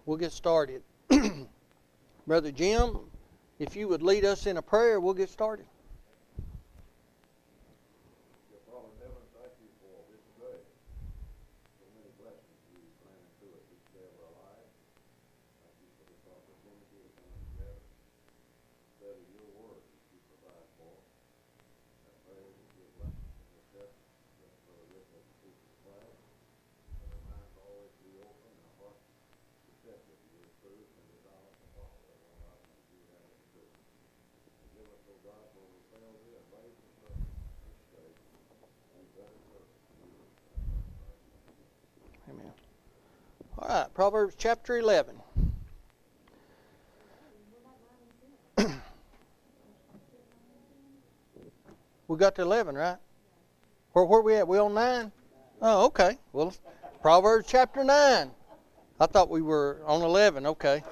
We'll get started. Brother Jim, if you would lead us in a prayer, we'll get started. Amen. All right, Proverbs chapter 11. We got to 11, right? Where we at? We on 9? Oh, okay. Well, Proverbs chapter 9. I thought we were on 11. Okay.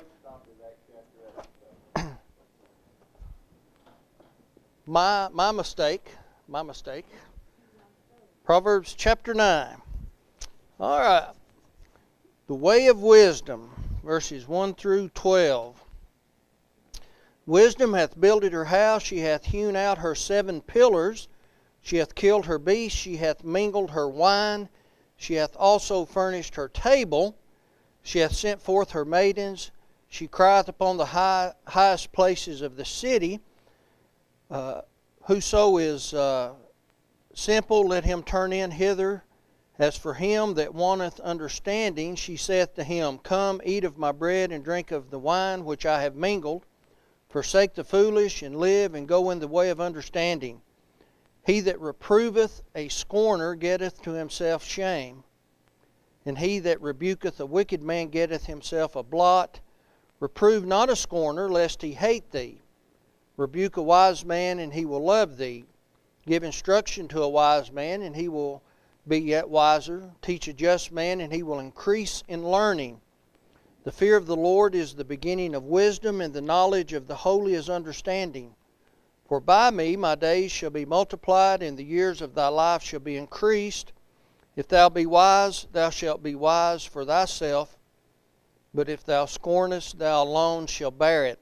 My mistake. My mistake. Proverbs chapter 9. All right. The way of wisdom, verses 1 through 12. Wisdom hath builded her house, she hath hewn out her 7 pillars, she hath killed her beasts, she hath mingled her wine, she hath also furnished her table, she hath sent forth her maidens, she crieth upon the highest places of the city. Whoso is simple, let him turn in hither. As for him that wanteth understanding, she saith to him, Come, eat of my bread, and drink of the wine which I have mingled. Forsake the foolish, and live, and go in the way of understanding. He that reproveth a scorner getteth to himself shame, and he that rebuketh a wicked man getteth himself a blot. Reprove not a scorner, lest he hate thee. Rebuke a wise man, and he will love thee. Give instruction to a wise man, and he will be yet wiser. Teach a just man, and he will increase in learning. The fear of the Lord is the beginning of wisdom, and the knowledge of the holy is understanding. For by me my days shall be multiplied, and the years of thy life shall be increased. If thou be wise, thou shalt be wise for thyself, but if thou scornest, thou alone shalt bear it.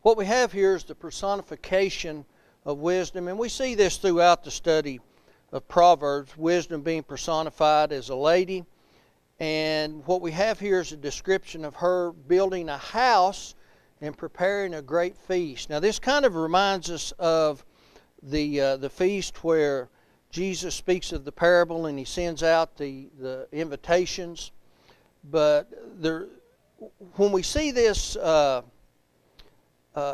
What we have here is the personification of wisdom, and we see this throughout the study of Proverbs, wisdom being personified as a lady. And what we have here is a description of her building a house and preparing a great feast. Now this kind of reminds us of the feast where Jesus speaks of the parable and he sends out the invitations. But when we see this,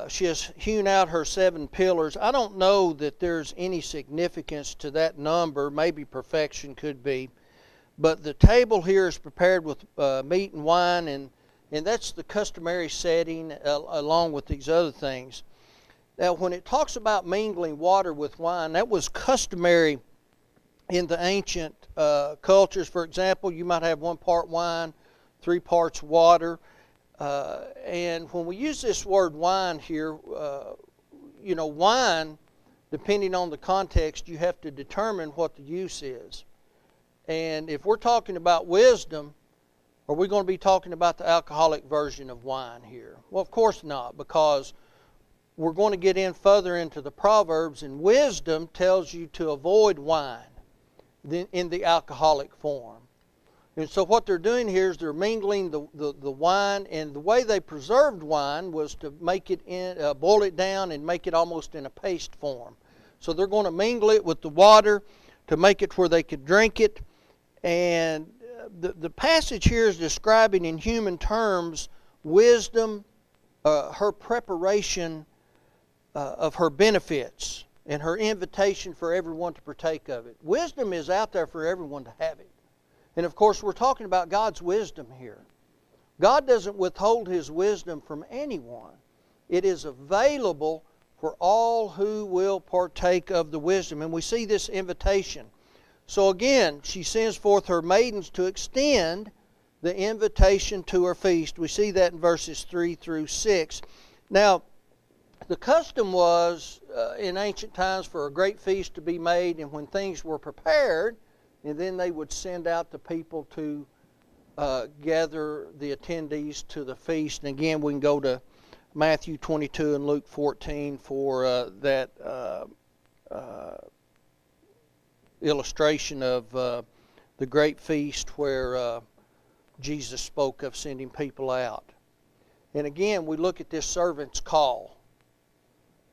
she has hewn out her 7 pillars. I don't know that there's any significance to that number. Maybe perfection could be. But the table here is prepared with meat and wine, and that's the customary setting along with these other things. Now, when it talks about mingling water with wine, that was customary in the ancient cultures. For example, you might have 1 part wine, 3 parts water. And when we use this word wine here, wine, depending on the context, you have to determine what the use is. And if we're talking about wisdom, are we going to be talking about the alcoholic version of wine here? Well, of course not, because we're going to get in further into the Proverbs, and wisdom tells you to avoid wine in the alcoholic form. And so what they're doing here is they're mingling the wine, and the way they preserved wine was to make it boil it down and make it almost in a paste form. So they're going to mingle it with the water to make it where they could drink it. And the passage here is describing in human terms wisdom, her preparation of her benefits, and her invitation for everyone to partake of it. Wisdom is out there for everyone to have it. And of course, we're talking about God's wisdom here. God doesn't withhold His wisdom from anyone. It is available for all who will partake of the wisdom. And we see this invitation. So again, she sends forth her maidens to extend the invitation to her feast. We see that in verses 3 through 6. Now, the custom was in ancient times for a great feast to be made, and when things were prepared, and then they would send out the people to gather the attendees to the feast. And again, we can go to Matthew 22 and Luke 14 for that illustration of the great feast where Jesus spoke of sending people out. And again, we look at this servant's call.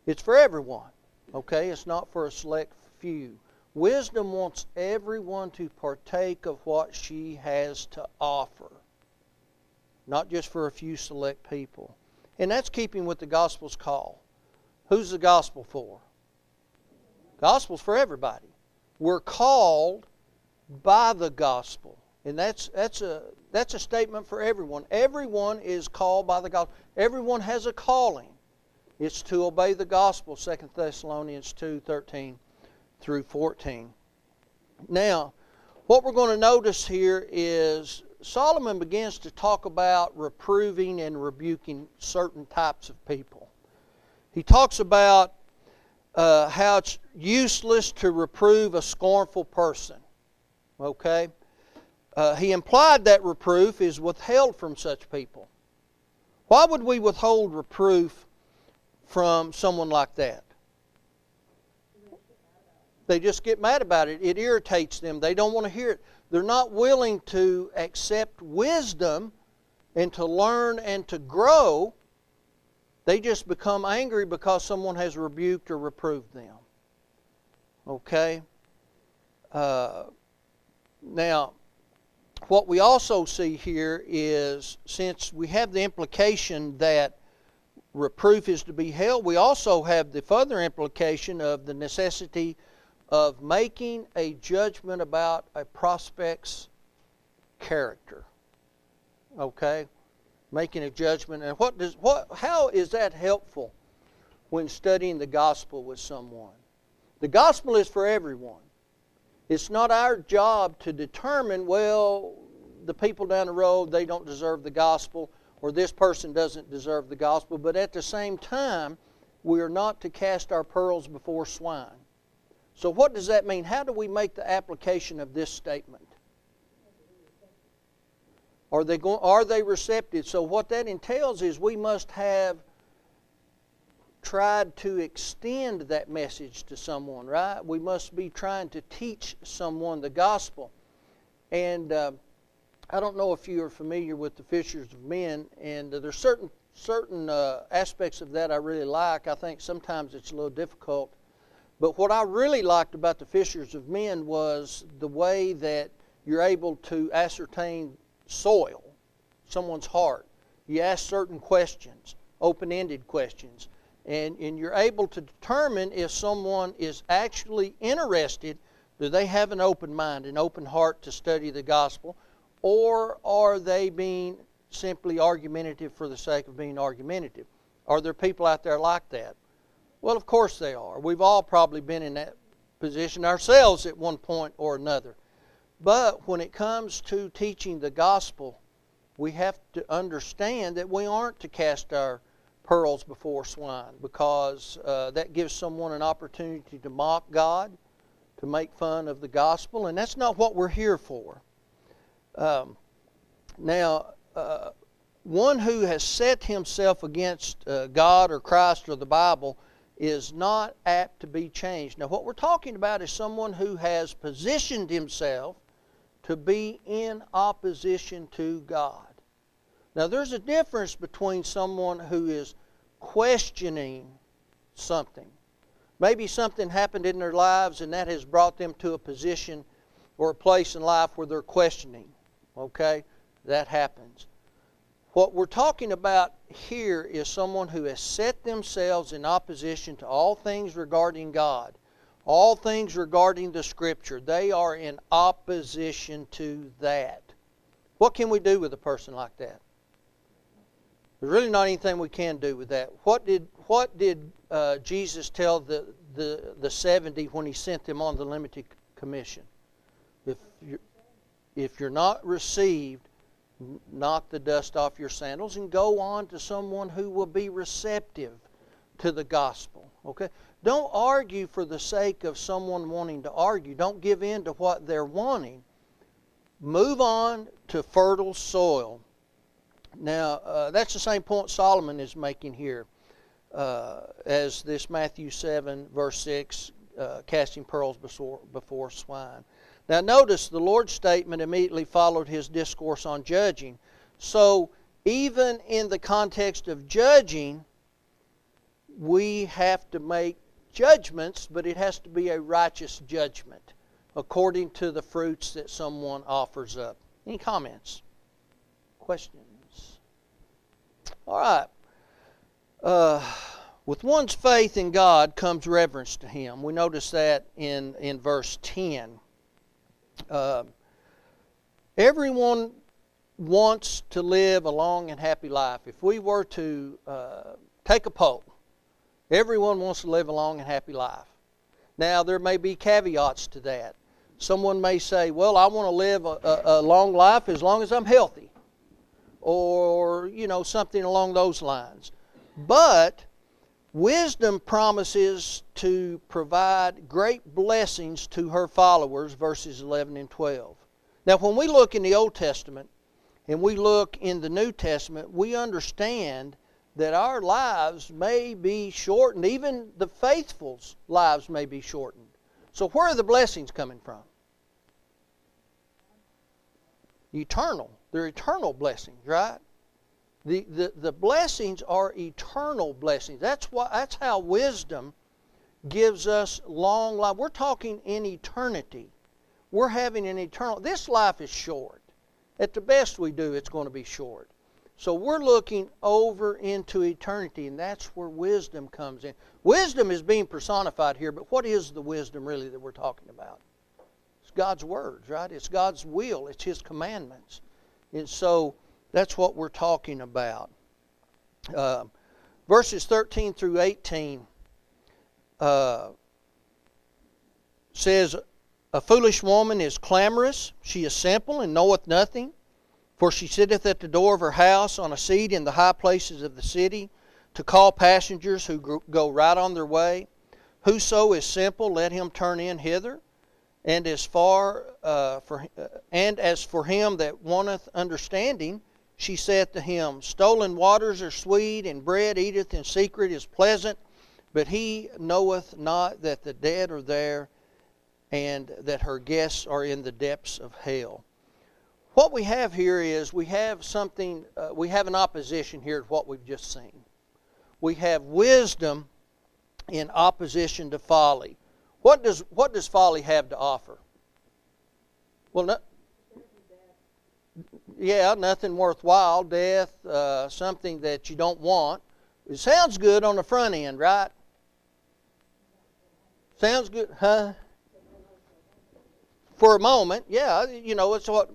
It's for everyone, okay? It's not for a select few. Wisdom wants everyone to partake of what she has to offer, not just for a few select people. And that's keeping with the gospel's call. Who's the gospel for? Gospel's for everybody. We're called by the gospel. And that's a statement for everyone. Everyone is called by the gospel. Everyone has a calling. It's to obey the gospel, 2 Thessalonians 2:13 through 14. Now, what we're going to notice here is Solomon begins to talk about reproving and rebuking certain types of people. He talks about how it's useless to reprove a scornful person. Okay? He implied that reproof is withheld from such people. Why would we withhold reproof from someone like that? They just get mad about it. It irritates them. They don't want to hear it. They're not willing to accept wisdom and to learn and to grow. They just become angry because someone has rebuked or reproved them. Okay? Now, what we also see here is, since we have the implication that reproof is to be held, we also have the further implication of the necessity of making a judgment about a prospect's character. Okay? Making a judgment. And how is that helpful when studying the gospel with someone? The gospel is for everyone. It's not our job to determine, well, the people down the road, they don't deserve the gospel, or this person doesn't deserve the gospel. But at the same time, we are not to cast our pearls before swine. So what does that mean? How do we make the application of this statement? Are they receptive? So what that entails is we must have tried to extend that message to someone, right? We must be trying to teach someone the gospel. And I don't know if you are familiar with the fishers of men, and there's certain aspects of that I really like. I think sometimes it's a little difficult. But what I really liked about the fishers of men was the way that you're able to ascertain soil, someone's heart. You ask certain questions, open-ended questions, and you're able to determine if someone is actually interested. Do they have an open mind, an open heart to study the gospel, or are they being simply argumentative for the sake of being argumentative? Are there people out there like that? Well, of course they are. We've all probably been in that position ourselves at one point or another. But when it comes to teaching the gospel, we have to understand that we aren't to cast our pearls before swine, because that gives someone an opportunity to mock God, to make fun of the gospel, and that's not what we're here for. One who has set himself against God or Christ or the Bible is not apt to be changed. Now, what we're talking about is someone who has positioned himself to be in opposition to God. Now, there's a difference between someone who is questioning something. Maybe something happened in their lives and that has brought them to a position or a place in life where they're questioning. Okay? That happens. What we're talking about here is someone who has set themselves in opposition to all things regarding God, all things regarding the Scripture. They are in opposition to that. What can we do with a person like that? There's really not anything we can do with that. What did Jesus tell the 70 when He sent them on the limited commission? If you're not received, knock the dust off your sandals and go on to someone who will be receptive to the gospel. Okay? Don't argue for the sake of someone wanting to argue. Don't give in to what they're wanting. Move on to fertile soil. Now, that's the same point Solomon is making here as this Matthew 7, verse 6, casting pearls before swine. Now, notice the Lord's statement immediately followed his discourse on judging. So, even in the context of judging, we have to make judgments, but it has to be a righteous judgment according to the fruits that someone offers up. Any comments? Questions? All right. With one's faith in God comes reverence to Him. We notice that in verse 10. Everyone wants to live a long and happy life. If we were to take a poll, everyone wants to live a long and happy life. Now, there may be caveats to that. Someone may say, well, I want to live a long life as long as I'm healthy. Or, something along those lines. But wisdom promises to provide great blessings to her followers, verses 11 and 12. Now, when we look in the Old Testament and we look in the New Testament, we understand that our lives may be shortened. Even the faithful's lives may be shortened. So where are the blessings coming from? Eternal. They're eternal blessings, right? The blessings are eternal blessings. That's how wisdom gives us long life. We're talking in eternity. We're having an eternal... This life is short. At the best we do, it's going to be short. So we're looking over into eternity, and that's where wisdom comes in. Wisdom is being personified here, but what is the wisdom really that we're talking about? It's God's words, right? It's God's will. It's His commandments. And so that's what we're talking about. Verses 13 through 18 says, a foolish woman is clamorous. She is simple and knoweth nothing. For she sitteth at the door of her house on a seat in the high places of the city, to call passengers who go right on their way. Whoso is simple, let him turn in hither. And as for him that wanteth understanding, she saith to him, stolen waters are sweet, and bread eateth in secret is pleasant. But he knoweth not that the dead are there, and that her guests are in the depths of hell. What we have here is we have an opposition here to what we've just seen. We have wisdom in opposition to folly. What does folly have to offer? Well, nothing worthwhile, death, something that you don't want. It sounds good on the front end, right? Sounds good, huh? For a moment, yeah,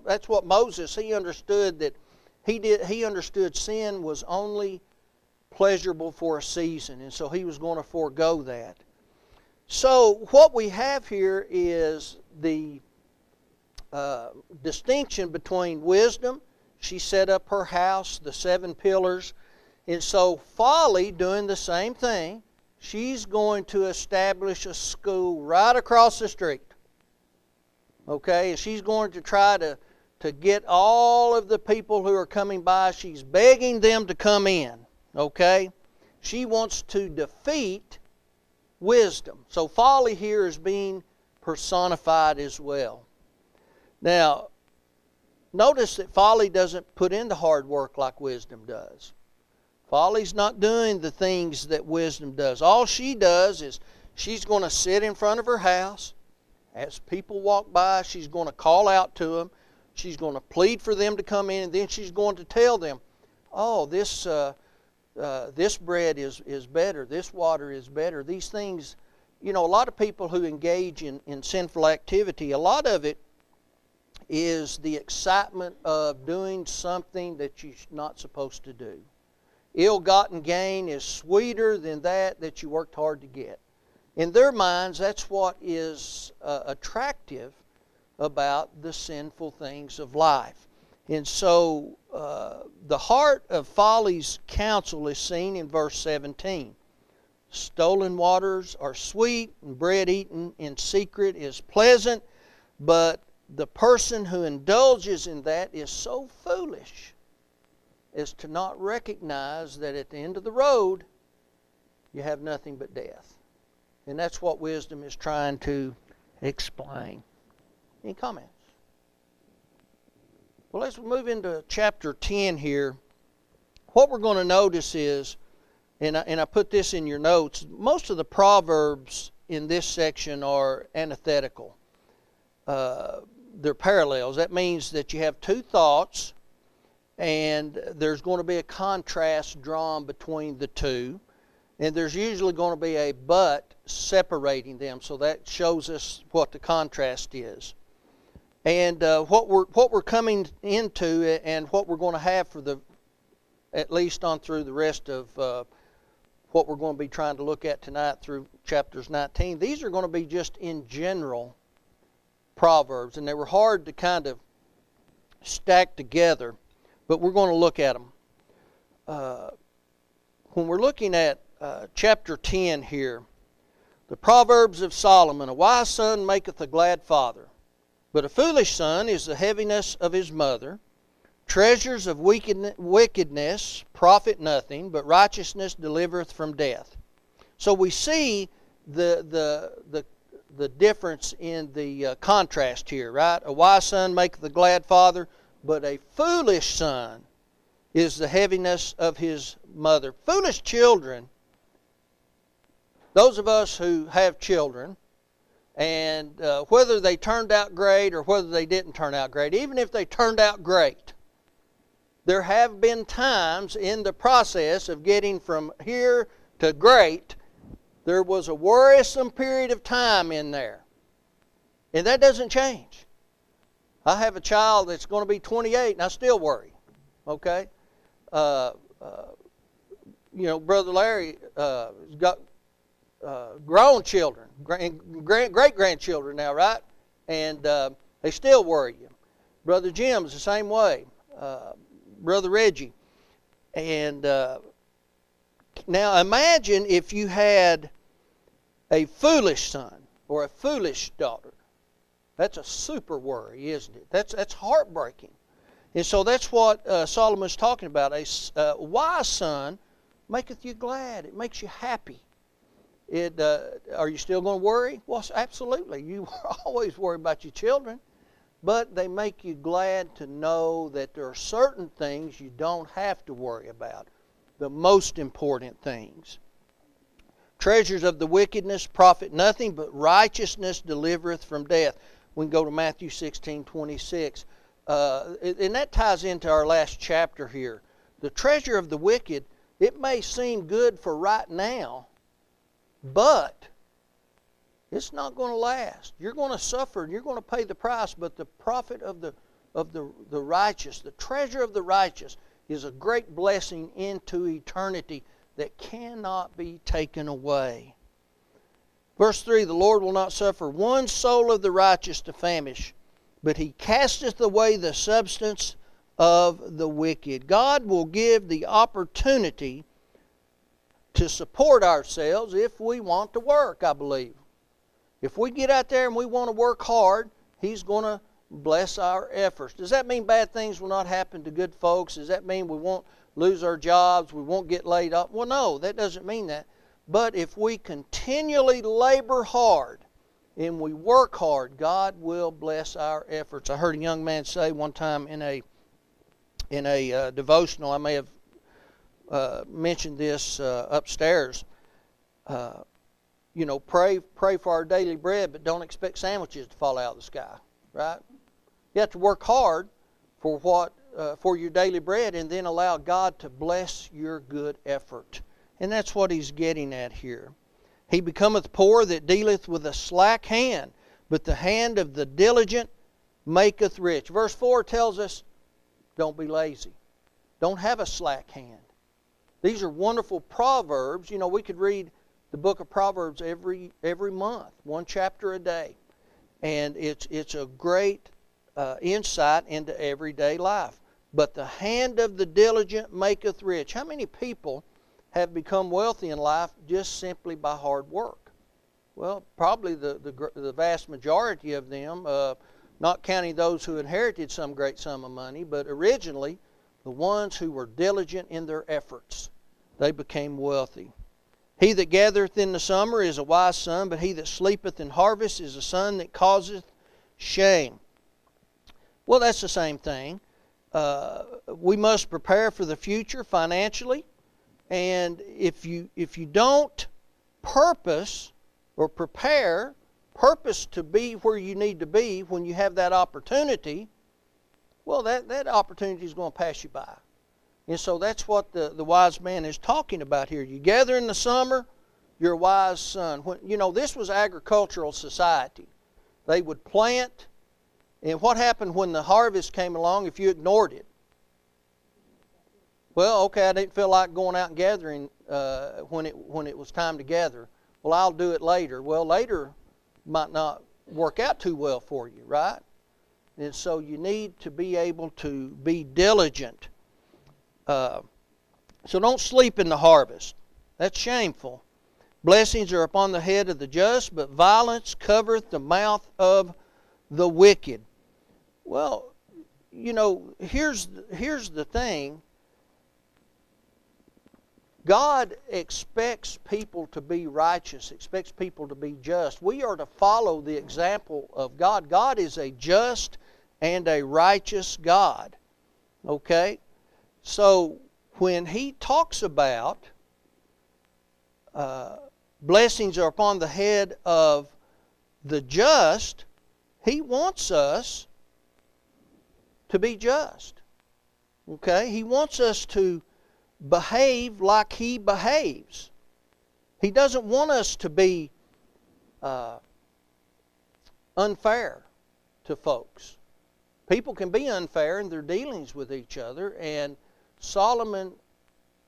that's what Moses, he understood that he understood sin was only pleasurable for a season, and so he was going to forego that. So what we have here is the distinction between wisdom. She set up her house, the 7 pillars, and so folly doing the same thing. She's going to establish a school right across the street. Okay, and she's going to try to get all of the people who are coming by. She's begging them to come in. Okay, she wants to defeat wisdom. So folly here is being personified as well. Now, notice that folly doesn't put in the hard work like wisdom does. Folly's not doing the things that wisdom does. All she does is she's going to sit in front of her house. As people walk by, she's going to call out to them. She's going to plead for them to come in, and then she's going to tell them, oh, this bread is better. This water is better. These things, a lot of people who engage in sinful activity, a lot of it is the excitement of doing something that you're not supposed to do. Ill-gotten gain is sweeter than that you worked hard to get. In their minds, that's what is attractive about the sinful things of life. And so the heart of folly's counsel is seen in verse 17. Stolen waters are sweet, and bread eaten in secret is pleasant, but the person who indulges in that is so foolish as to not recognize that at the end of the road, you have nothing but death. And that's what wisdom is trying to explain. Any comments? Well, let's move into chapter 10 here. What we're going to notice is, and I put this in your notes, most of the Proverbs in this section are antithetical. They're parallels. That means that you have two thoughts, and there's going to be a contrast drawn between the two. And there's usually going to be a but separating them, so that shows us what the contrast is. And what we're coming into, and what we're going to have for at least on through the rest of what we're going to be trying to look at tonight through chapters 19. These are going to be just in general Proverbs, and they were hard to kind of stack together, but we're going to look at them. When we're looking at chapter 10 here, the Proverbs of Solomon, a wise son maketh a glad father, but a foolish son is the heaviness of his mother. Treasures of wickedness profit nothing, but righteousness delivereth from death. So we see the difference in the contrast here, right? A wise son maketh a glad father, but a foolish son is the heaviness of his mother. Foolish children, those of us who have children, and whether they turned out great or whether they didn't turn out great, even if they turned out great, there have been times in the process of getting from here to great, there was a worrisome period of time in there. And that doesn't change. I have a child that's going to be 28 and I still worry. Okay? Brother Larry has got grown children, great-grandchildren now, right? And they still worry you. Brother Jim's the same way. Brother Reggie. And now imagine if you had a foolish son or a foolish daughter. That's a super worry, isn't it? That's heartbreaking. And so that's what Solomon's talking about. A wise son maketh you glad. It makes you happy. Are you still going to worry? Well, absolutely. You always worry about your children. But they make you glad to know that there are certain things you don't have to worry about. The most important things. Treasures of the wickedness profit nothing, but righteousness delivereth from death. We can go to Matthew 16:26. And that ties into our last chapter here. The treasure of the wicked, it may seem good for right now, but it's not going to last. You're going to suffer and you're going to pay the price, but the profit of the righteous, the treasure of the righteous, is a great blessing into eternity that cannot be taken away. Verse 3, the Lord will not suffer one soul of the righteous to famish, but he casteth away the substance of the wicked. God will give the opportunity to support ourselves if we want to work, I believe. If we get out there and we want to work hard, He's going to bless our efforts. Does that mean bad things will not happen to good folks? Does that mean we won't lose our jobs, we won't get laid off? Well, no, that doesn't mean that. But if we continually labor hard and we work hard, God will bless our efforts. I heard a young man say one time in a devotional, I may have mentioned this upstairs, pray for our daily bread, but don't expect sandwiches to fall out of the sky, right? You have to work hard for your daily bread, and then allow God to bless your good effort. And that's what he's getting at here. He becometh poor that dealeth with a slack hand, but the hand of the diligent maketh rich. Verse 4 tells us, don't be lazy. Don't have a slack hand. These are wonderful proverbs. We could read the book of Proverbs every month, one chapter a day. And it's a great insight into everyday life. But the hand of the diligent maketh rich. How many people have become wealthy in life just simply by hard work? Well, probably the vast majority of them, not counting those who inherited some great sum of money, but originally the ones who were diligent in their efforts. They became wealthy. He that gathereth in the summer is a wise son, but he that sleepeth in harvest is a son that causeth shame. Well, that's the same thing. We must prepare for the future financially, and if you don't purpose to be where you need to be when you have that opportunity, well, that opportunity is going to pass you by. And so that's what the wise man is talking about here. You gather in the summer, you're a wise son. This was agricultural society. They would plant, and what happened when the harvest came along if you ignored it? Well, okay, I didn't feel like going out and gathering when it was time to gather. Well, I'll do it later. Well, later might not work out too well for you, right? And so you need to be able to be diligent. So don't sleep in the harvest. That's shameful. Blessings are upon the head of the just, but violence covereth the mouth of the wicked. Well, here's the thing. God expects people to be righteous, expects people to be just. We are to follow the example of God. God is a just and a righteous God. Okay? So when He talks about blessings are upon the head of the just, He wants us to be just. Okay? He wants us to behave like He behaves. He doesn't want us to be unfair to folks. People can be unfair in their dealings with each other, and Solomon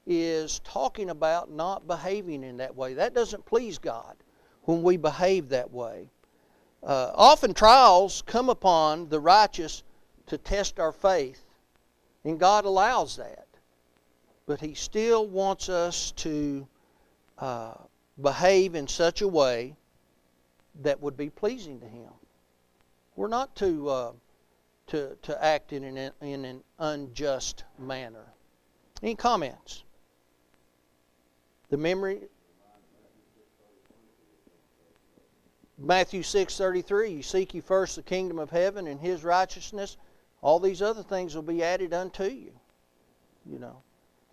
is talking about not behaving in that way. That doesn't please God when we behave that way. Often trials come upon the righteous to test our faith, and God allows that. But He still wants us to behave in such a way that would be pleasing to Him. We're not to act in an unjust manner. Any comments? The memory? Matthew 6:33, you seek ye first the kingdom of heaven and His righteousness, all these other things will be added unto you.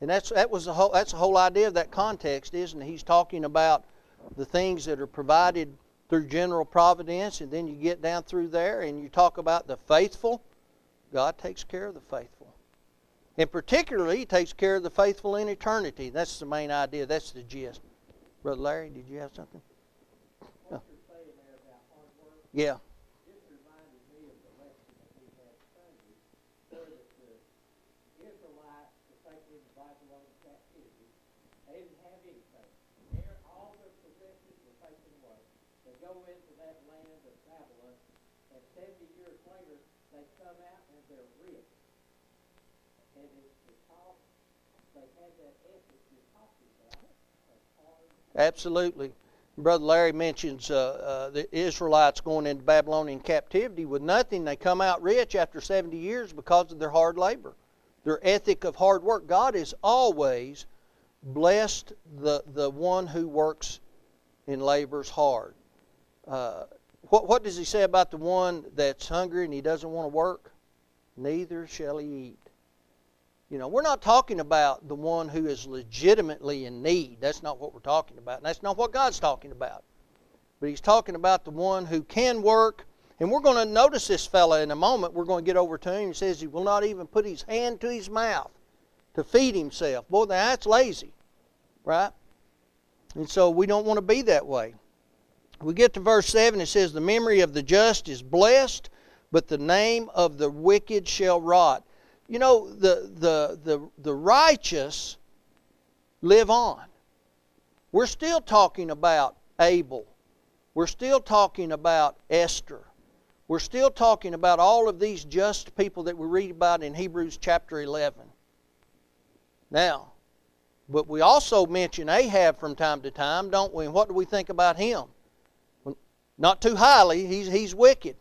And that's the whole idea of that context, isn't it? He's talking about the things that are provided through general providence, and then you get down through there and you talk about the faithful. God takes care of the faithful. And particularly, He takes care of the faithful in eternity. That's the main idea. That's the gist. Brother Larry, did you have something? What you're saying there about hard work, Yeah. this reminded me of the lesson that we had Sunday, where the Israelites, the taken into Babylonian captivity, they didn't have anything. All their possessions were taken away. They go into that land of Babylon, and 70 years later, they come out and they're rich. And it's because they had that ethic you're talking about. Absolutely. Brother Larry mentions the Israelites going into Babylonian captivity with nothing. They come out rich after 70 years because of their hard labor, their ethic of hard work. God has always blessed the one who works and labors hard. What does He say about the one that's hungry and he doesn't want to work? Neither shall he eat. We're not talking about the one who is legitimately in need. That's not what we're talking about. And that's not what God's talking about. But He's talking about the one who can work. And we're going to notice this fella in a moment. We're going to get over to him. He says he will not even put his hand to his mouth to feed himself. Boy, that's lazy. Right? And so we don't want to be that way. We get to verse 7. It says, the memory of the just is blessed, but the name of the wicked shall rot. The righteous live on. We're still talking about Abel. We're still talking about Esther. We're still talking about all of these just people that we read about in Hebrews chapter 11. Now, but we also mention Ahab from time to time, don't we? And what do we think about him? Not too highly. He's wicked.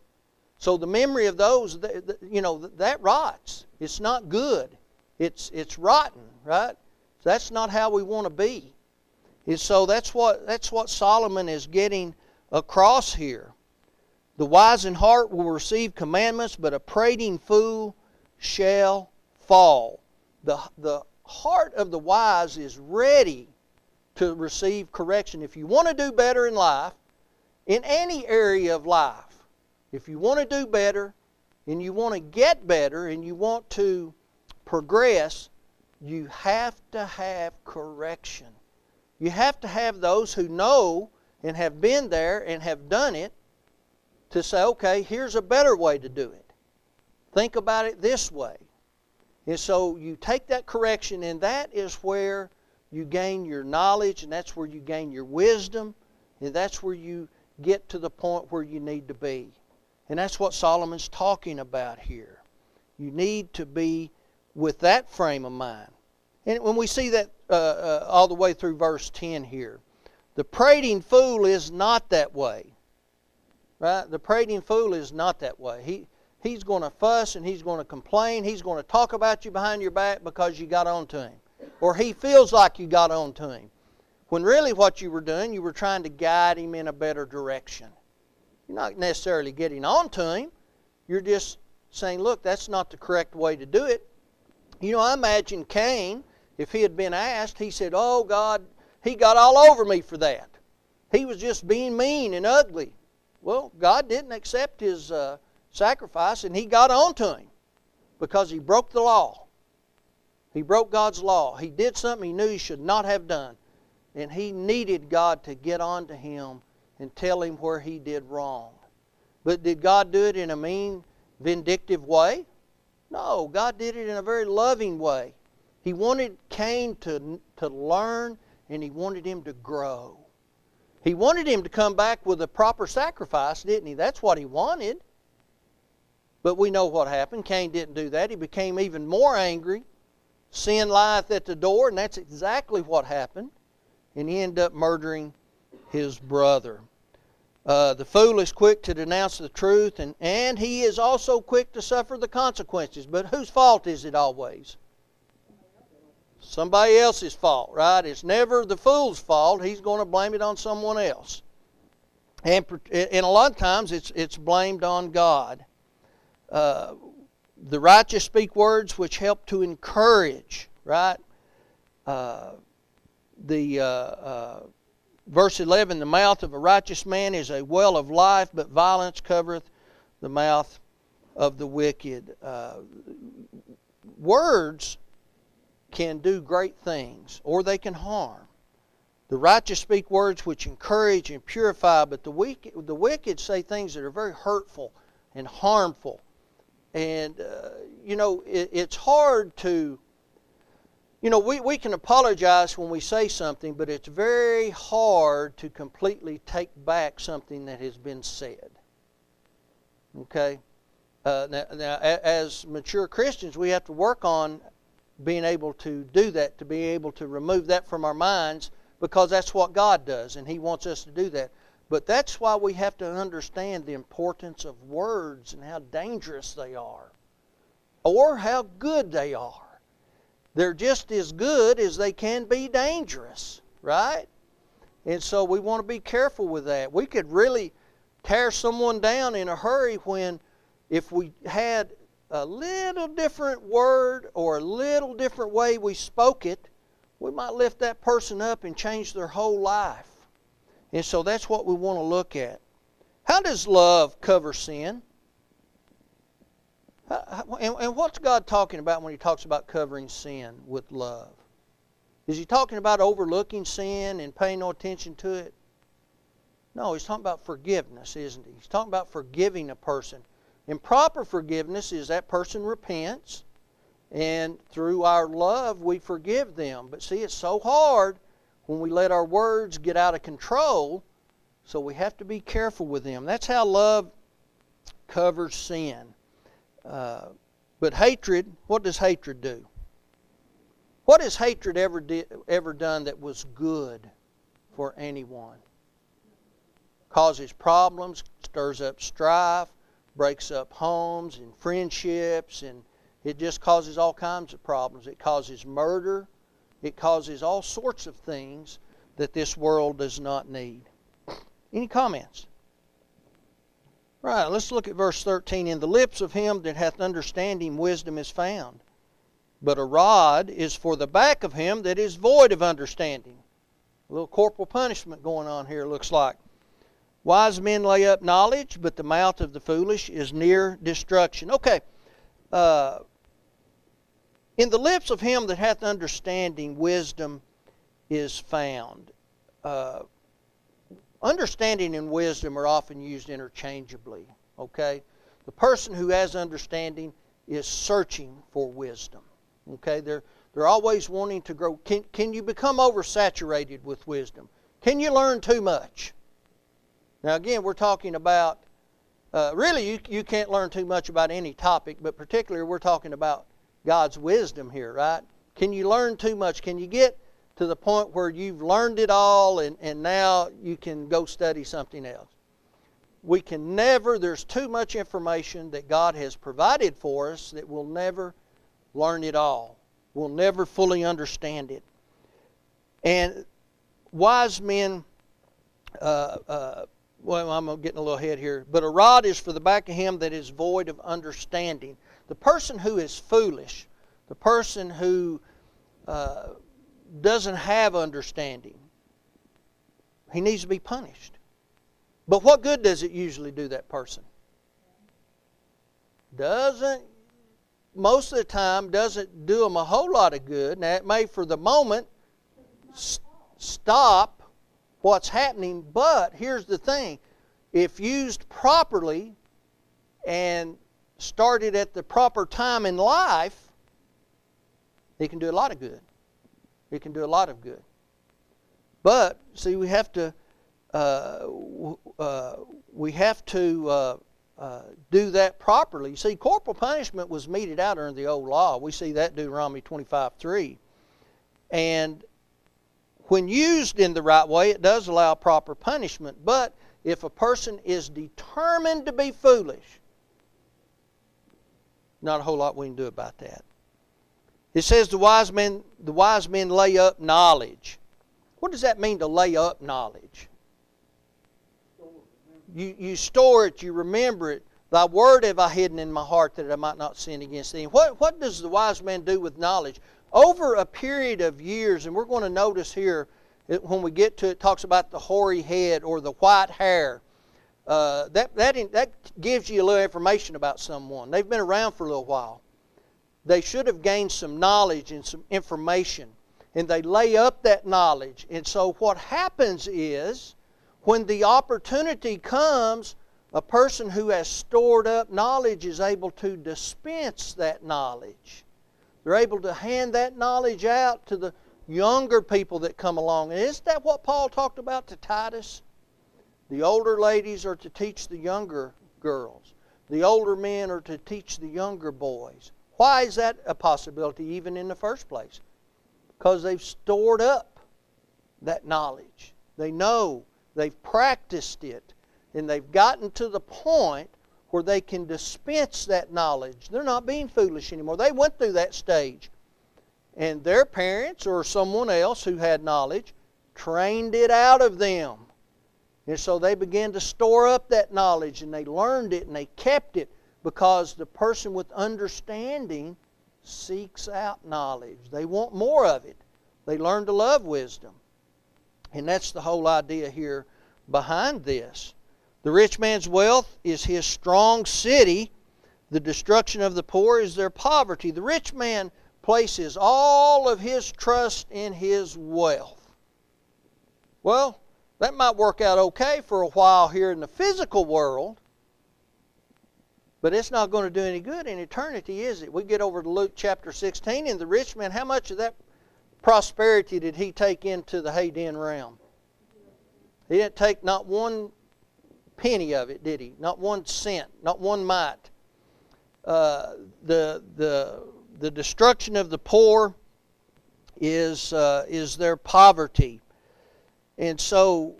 So the memory of those, that rots. It's not good. It's rotten, right? That's not how we want to be. And so that's what Solomon is getting across here. The wise in heart will receive commandments, but a prating fool shall fall. The heart of the wise is ready to receive correction. If you want to do better in life, in any area of life, if you want to do better and you want to get better and you want to progress, you have to have correction. You have to have those who know and have been there and have done it to say, okay, here's a better way to do it. Think about it this way. And so you take that correction, and that is where you gain your knowledge, and that's where you gain your wisdom, and that's where you get to the point where you need to be. And that's what Solomon's talking about here. You need to be with that frame of mind. And when we see that all the way through verse 10 here, the prating fool is not that way. Right? The prating fool is not that way. He's going to fuss and he's going to complain. He's going to talk about you behind your back because you got on to him. Or he feels like you got on to him. When really what you were doing, you were trying to guide him in a better direction. You're not necessarily getting on to him. You're just saying, look, that's not the correct way to do it. You know, I imagine Cain, if he had been asked, he said, oh God, he got all over me for that. He was just being mean and ugly. Well, God didn't accept his sacrifice, and he got on to him because he broke the law. He broke God's law. He did something he knew he should not have done. And he needed God to get on to him and tell him where he did wrong. But did God do it in a mean, vindictive way? No, God did it in a very loving way. He wanted Cain to learn, and he wanted him to grow. He wanted him to come back with a proper sacrifice, didn't he? That's what he wanted. But we know what happened. Cain didn't do that. He became even more angry. Sin lieth at the door, and that's exactly what happened. And he ended up murdering his brother. The fool is quick to denounce the truth, and he is also quick to suffer the consequences. But whose fault is it always? Somebody else's fault, right? It's never the fool's fault. He's going to blame it on someone else. And a lot of times it's blamed on God. The righteous speak words which help to encourage, right? Verse 11, the mouth of a righteous man is a well of life, but violence covereth the mouth of the wicked. Words can do great things, or they can harm. The righteous speak words which encourage and purify, but the wicked say things that are very hurtful and harmful. And, it's hard to, we can apologize when we say something, but it's very hard to completely take back something that has been said. Okay? Now, as mature Christians, we have to work on being able to do that, to be able to remove that from our minds, because that's what God does, and He wants us to do that. But that's why we have to understand the importance of words and how dangerous they are, or how good they are. They're just as good as they can be dangerous, right? And so we want to be careful with that. We could really tear someone down in a hurry if we had a little different word or a little different way we spoke it, we might lift that person up and change their whole life. And so that's what we want to look at. How does love cover sin? And what's God talking about when He talks about covering sin with love? Is He talking about overlooking sin and paying no attention to it? No, He's talking about forgiveness, isn't He? He's talking about forgiving a person. And proper forgiveness is that person repents, and through our love we forgive them. But see, it's so hard when we let our words get out of control, so we have to be careful with them. That's how love covers sin. But hatred, what does hatred do? What has hatred ever done that was good for anyone? Causes problems, stirs up strife, breaks up homes and friendships, and it just causes all kinds of problems. It causes murder. It causes all sorts of things that this world does not need. Any comments? Right, let's look at verse 13. In the lips of him that hath understanding wisdom is found, but a rod is for the back of him that is void of understanding. A little corporal punishment going on here, looks like. Wise men lay up knowledge, but the mouth of the foolish is near destruction. Okay, in the lips of him that hath understanding, wisdom is found. Understanding and wisdom are often used interchangeably. Okay, the person who has understanding is searching for wisdom. Okay, they're always wanting to grow. Can you become oversaturated with wisdom? Can you learn too much? Now again, we're talking about, really you can't learn too much about any topic, but particularly we're talking about God's wisdom here, right? Can you learn too much? Can you get to the point where you've learned it all and now you can go study something else? We can never, there's too much information that God has provided for us that we'll never learn it all. We'll never fully understand it. And wise men, well, I'm getting a little ahead here. But a rod is for the back of him that is void of understanding. The person who is foolish, the person who doesn't have understanding, he needs to be punished. But what good does it usually do that person? Most of the time, doesn't do them a whole lot of good. Now, it may for the moment stop what's happening, but here's the thing. If used properly and started at the proper time in life, it can do a lot of good. It can do a lot of good. But, see, we have to do that properly. You see, corporal punishment was meted out under the old law. We see that in Deuteronomy 25:3. And when used in the right way, it does allow proper punishment. But if a person is determined to be foolish, not a whole lot we can do about that. It says the wise men lay up knowledge. What does that mean, to lay up knowledge? You store it, you remember it. Thy word have I hidden in my heart that I might not sin against thee. What does the wise man do with knowledge? Over a period of years, and we're going to notice here, when we get to it, talks about the hoary head or the white hair. That gives you a little information about someone. They've been around for a little while. They should have gained some knowledge and some information. And they lay up that knowledge. And so what happens is, when the opportunity comes, a person who has stored up knowledge is able to dispense that knowledge. They're able to hand that knowledge out to the younger people that come along. And isn't that what Paul talked about to Titus? The older ladies are to teach the younger girls. The older men are to teach the younger boys. Why is that a possibility even in the first place? Because they've stored up that knowledge. They know, they've practiced it, and they've gotten to the point where they can dispense that knowledge. They're not being foolish anymore. They went through that stage. And their parents or someone else who had knowledge trained it out of them. And so they began to store up that knowledge, and they learned it and they kept it, because the person with understanding seeks out knowledge. They want more of it. They learn to love wisdom. And that's the whole idea here behind this. The rich man's wealth is his strong city. The destruction of the poor is their poverty. The rich man places all of his trust in his wealth. Well, that might work out okay for a while here in the physical world, but it's not going to do any good in eternity, is it? We get over to Luke chapter 16, and the rich man, how much of that prosperity did he take into the Hayden realm? He didn't take not one penny of it, did he? Not 1 cent, not one mite. The destruction of the poor is their poverty. And so,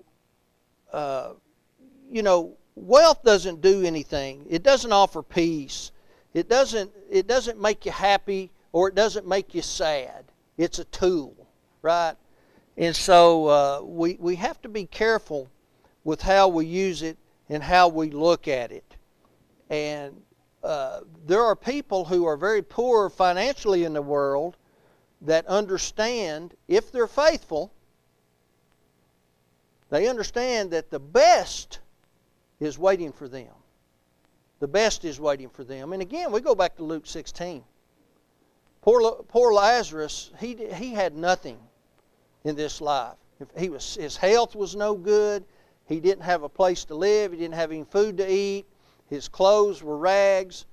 wealth doesn't do anything. It doesn't offer peace. It doesn't make you happy, or it doesn't make you sad. It's a tool, right? And so we have to be careful with how we use it and how we look at it. And there are people who are very poor financially in the world that understand, if they're faithful, they understand that the best is waiting for them. The best is waiting for them. And again, we go back to Luke 16. Poor Lazarus, he had nothing in this life. His health was no good. He didn't have a place to live. He didn't have any food to eat. His clothes were rags.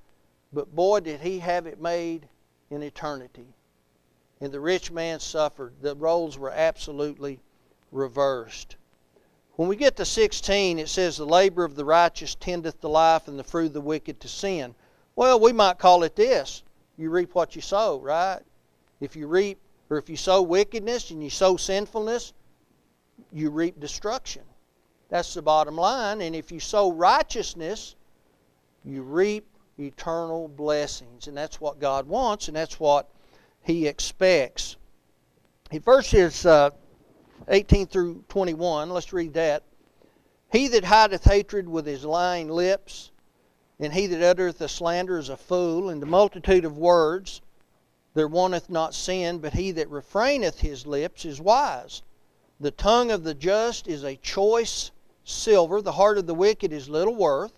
But boy, did he have it made in eternity. And the rich man suffered. The roles were absolutely reversed. When we get to 16, it says, the labor of the righteous tendeth to life, and the fruit of the wicked to sin. Well, we might call it this. You reap what you sow, right? If you sow wickedness and you sow sinfulness, you reap destruction. That's the bottom line. And if you sow righteousness, you reap eternal blessings. And that's what God wants, and that's what He expects. In verses 18 through 21, let's read that. He that hideth hatred with his lying lips, and he that uttereth a slander is a fool. In the multitude of words there wanteth not sin, but he that refraineth his lips is wise. The tongue of the just is a choice silver, the heart of the wicked is little worth.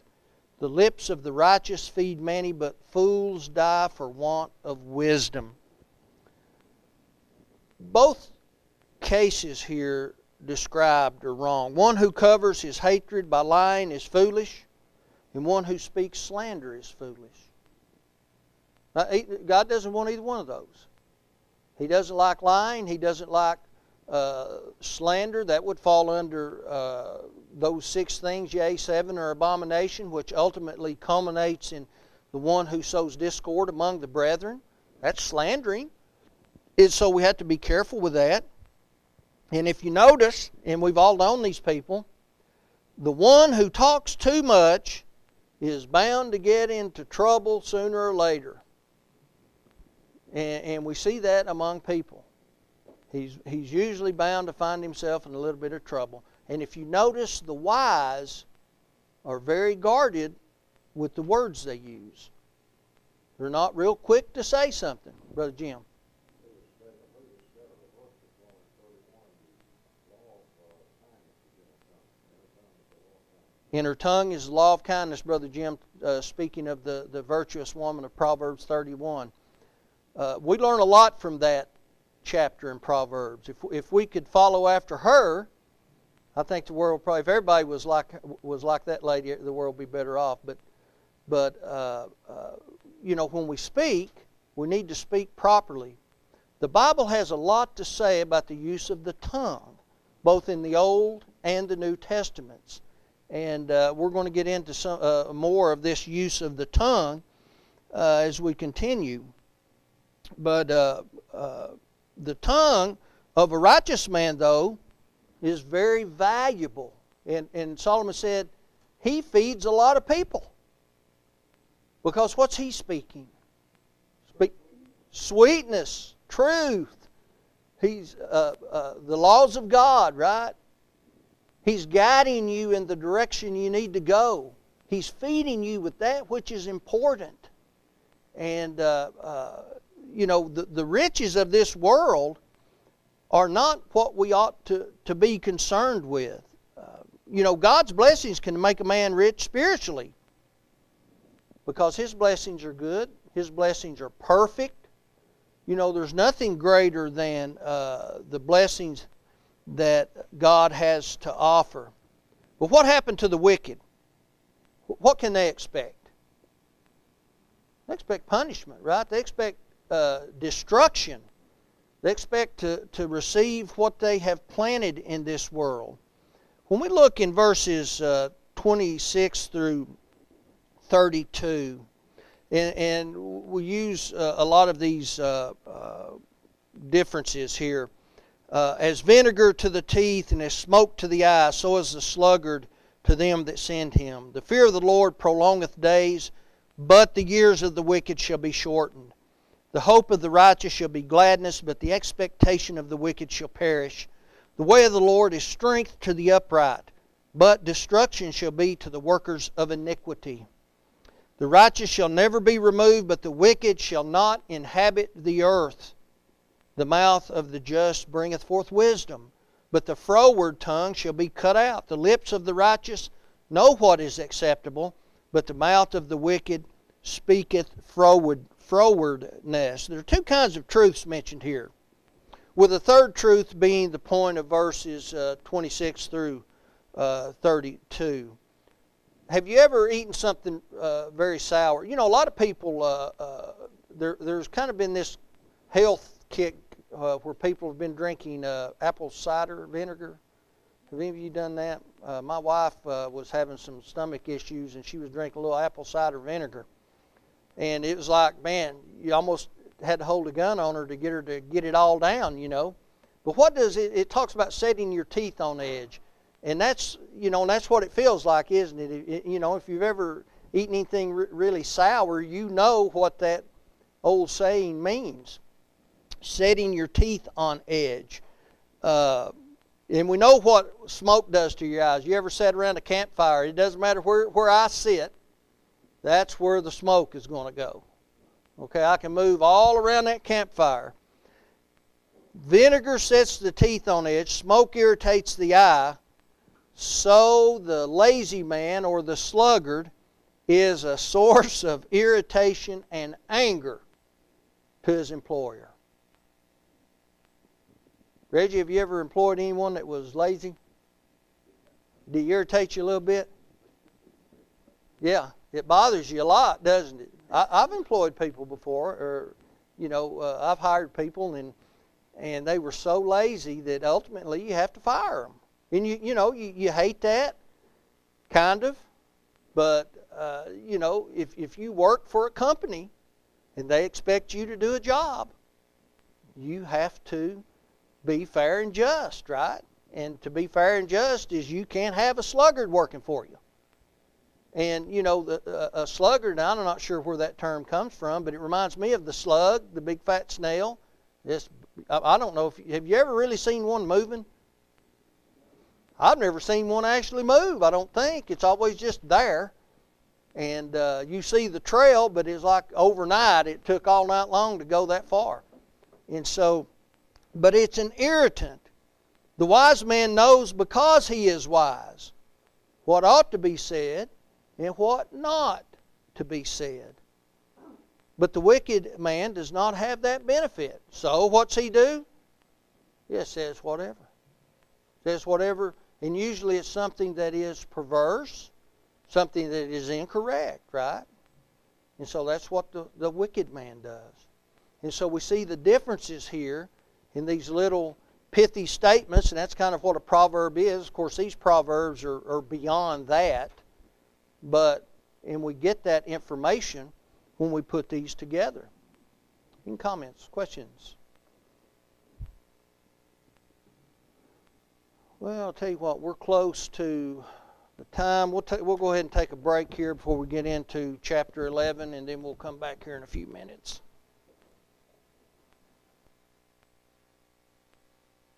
The lips of the righteous feed many, but fools die for want of wisdom. Both cases here described are wrong. One who covers his hatred by lying is foolish, and one who speaks slander is foolish. Now, God doesn't want either one of those. He doesn't like lying. He doesn't like slander. That would fall under those 6 things, yea, 7 are abomination, which ultimately culminates in the one who sows discord among the brethren. That's slandering. And so we have to be careful with that. And if you notice, and we've all known these people, the one who talks too much is bound to get into trouble sooner or later. And we see that among people. He's usually bound to find himself in a little bit of trouble. And if you notice, the wise are very guarded with the words they use. They're not real quick to say something, Brother Jim. In her tongue is the law of kindness, Brother Jim, speaking of the virtuous woman of Proverbs 31. We learn a lot from that chapter in Proverbs. If we could follow after her, I think the world probably, if everybody was like that lady, the world would be better off. But when we speak, we need to speak properly. The Bible has a lot to say about the use of the tongue, both in the Old and the New Testaments. And we're going to get into some more of this use of the tongue as we continue. But the tongue of a righteous man, though, is very valuable. And Solomon said he feeds a lot of people. Because what's he speaking? Sweetness, truth. He's the laws of God, right? He's guiding you in the direction you need to go. He's feeding you with that which is important. And, the riches of this world are not what we ought to be concerned with. God's blessings can make a man rich spiritually because His blessings are good. His blessings are perfect. There's nothing greater than the blessings that God has to offer. But what happened to the wicked? What can they expect? They expect punishment, right? They expect destruction. They expect to receive what they have planted in this world. When we look in verses 26 through 32, and we use a lot of these differences here. As vinegar to the teeth and as smoke to the eye, so is the sluggard to them that send him. The fear of the Lord prolongeth days, but the years of the wicked shall be shortened. The hope of the righteous shall be gladness, but the expectation of the wicked shall perish. The way of the Lord is strength to the upright, but destruction shall be to the workers of iniquity. The righteous shall never be removed, but the wicked shall not inhabit the earth. The mouth of the just bringeth forth wisdom, but the froward tongue shall be cut out. The lips of the righteous know what is acceptable, but the mouth of the wicked speaketh frowardness. There are two kinds of truths mentioned here, with the third truth being the point of verses 26 through 32. Have you ever eaten something very sour? You know, a lot of people, there's kind of been this health kick where people have been drinking apple cider vinegar. Have any of you done that? My wife was having some stomach issues, and she was drinking a little apple cider vinegar. And it was like, man, you almost had to hold a gun on her to get it all down, you know. But what does it? It talks about setting your teeth on edge. And that's, you know, that's what it feels like, isn't it? You know, if you've ever eaten anything really sour, you know what that old saying means. Setting your teeth on edge. And we know what smoke does to your eyes. You ever sat around a campfire? It doesn't matter where I sit. That's where the smoke is going to go. Okay, I can move all around that campfire. Vinegar sets the teeth on edge. Smoke irritates the eye. So the lazy man or the sluggard is a source of irritation and anger to his employer. Reggie, have you ever employed anyone that was lazy? Did it irritate you a little bit? Yeah, it bothers you a lot, doesn't it? I've employed people before, or you know, I've hired people, and they were so lazy that ultimately you have to fire them. And you hate that, kind of, but you know, if you work for a company and they expect you to do a job, you have to be fair and just, right? And to be fair and just is you can't have a sluggard working for you. And, you know, a sluggard, now I'm not sure where that term comes from, but it reminds me of the slug, the big fat snail. I don't know, have you ever really seen one moving? I've never seen one actually move, I don't think. It's always just there. And you see the trail, but it's like overnight. It took all night long to go that far. And so, but it's an irritant. The wise man knows because he is wise what ought to be said and what not to be said. But the wicked man does not have that benefit. So what's he do? He says whatever. Says whatever, and usually it's something that is perverse, something that is incorrect, right? And so that's what the wicked man does. And so we see the differences here in these little pithy statements, and that's kind of what a proverb is. Of course, these proverbs are beyond that, and we get that information when we put these together. Any comments, questions? Well, I'll tell you what, we're close to the time. We'll go ahead and take a break here before we get into chapter 11, and then we'll come back here in a few minutes.